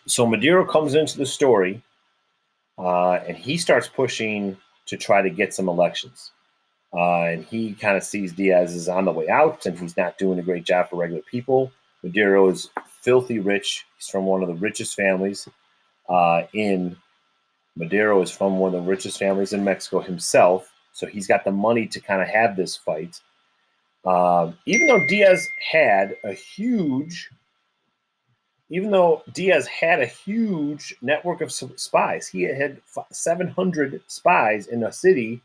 So Madero comes into the story, and he starts pushing to try to get some elections. And he kind of sees Diaz is on the way out, and he's not doing a great job for regular people. Madero is filthy rich. He's from one of the richest families in Madero is from one of the richest families in Mexico himself, so he's got the money to kind of have this fight. Even though Diaz had a huge even though Diaz had a huge network of spies, he had 700 spies in a city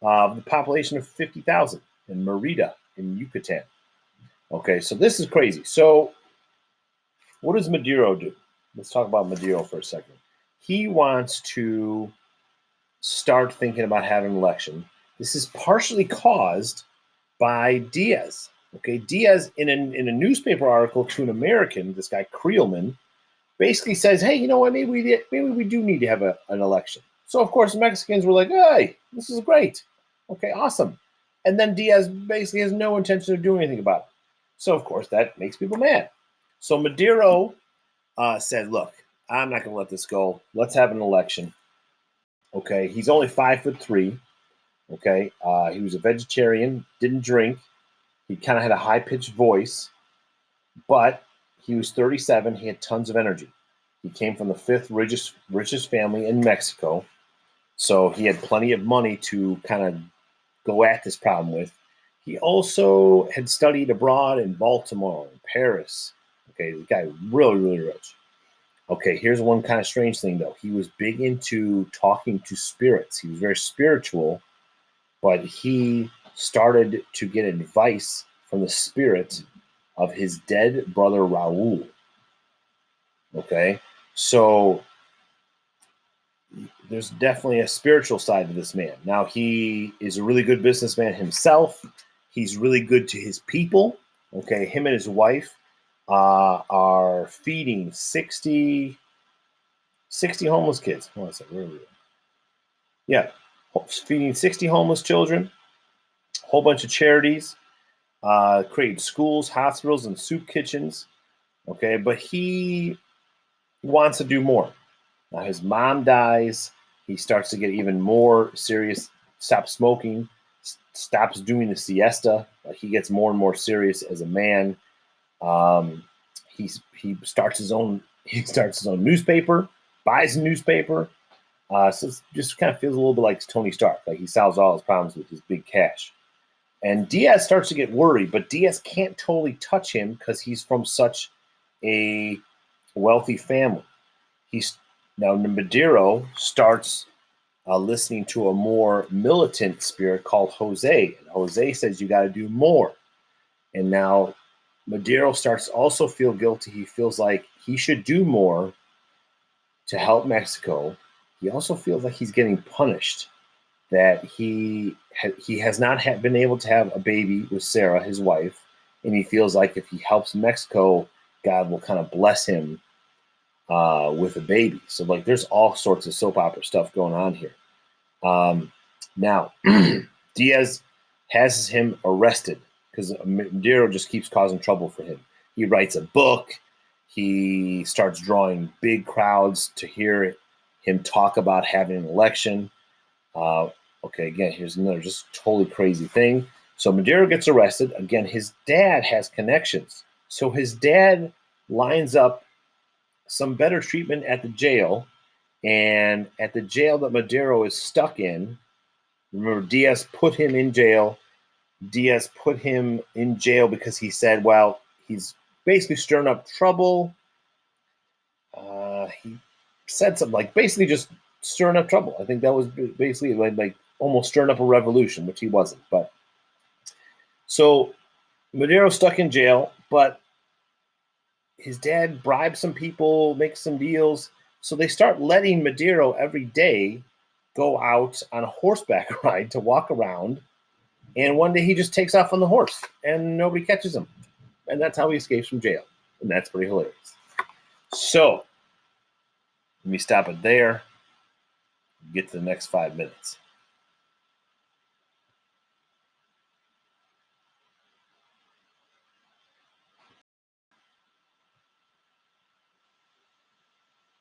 of the population of 50,000 in Merida in Yucatan. Okay, so this is crazy. So, what does Madero do? Let's talk about Madero for a second. He wants to start thinking about having an election. This is partially caused by Diaz. Okay, Diaz in a newspaper article to an American, this guy Creelman, basically says, "Hey, you know what? Maybe we do need to have an election." So of course the Mexicans were like, "Hey, this is great. Okay, awesome." And then Diaz basically has no intention of doing anything about it. So of course that makes people mad. So Madero said, "Look, I'm not going to let this go. Let's have an election." Okay, he's only 5'3". Okay, he was a vegetarian, didn't drink. He kind of had a high pitched voice, but he was 37. He had tons of energy. He came from the fifth richest family in Mexico, so he had plenty of money to kind of go at this problem with. He also had studied abroad in Baltimore and Paris. Okay, the guy really, really rich. Okay, here's one kind of strange thing though. He was big into talking to spirits. He was very spiritual, but he started to get advice from the spirit of his dead brother Raul. Okay, so there's definitely a spiritual side to this man. Now, he is a really good businessman himself. He's really good to his people. Okay, him and his wife are feeding 60 homeless kids. Hold on a second, where are we? Yeah, feeding 60 homeless children, a whole bunch of charities, created schools, hospitals, and soup kitchens. Okay, but he wants to do more. Now his mom dies. He starts to get even more serious. Stops smoking. Stops doing the siesta. He gets more and more serious as a man. Um, he starts his own. He starts his own newspaper. Buys a newspaper. So it just kind of feels a little bit like Tony Stark. Like he solves all his problems with his big cash. And Diaz starts to get worried, but Diaz can't totally touch him because he's from such a wealthy family. He's now Madero starts listening to a more militant spirit called Jose. And Jose says you got to do more. And now Madero starts to also feel guilty. He feels like he should do more to help Mexico. He also feels like he's getting punished, that he has not been able to have a baby with Sarah, his wife, and he feels like if he helps Mexico, God will kind of bless him with a baby. So like, there's all sorts of soap opera stuff going on here. Now, Diaz has him arrested because Madero just keeps causing trouble for him. He writes a book. He starts drawing big crowds to hear him talk about having an election. Okay, again, here's another just totally crazy thing. So Madero gets arrested. Again, his dad has connections. So his dad lines up some better treatment at the jail. And at the jail that Madero is stuck in, remember, Diaz put him in jail. Diaz put him in jail because he said, well, he's basically stirring up trouble. He said something like basically just stirring up trouble. I think that was basically like almost stirring up a revolution, which he wasn't. But so Madero's stuck in jail, but his dad bribes some people, makes some deals. So they start letting Madero every day go out on a horseback ride to walk around. And one day he just takes off on the horse and nobody catches him. And that's how he escapes from jail. And that's pretty hilarious. So let me stop it there. Get to the next 5 minutes.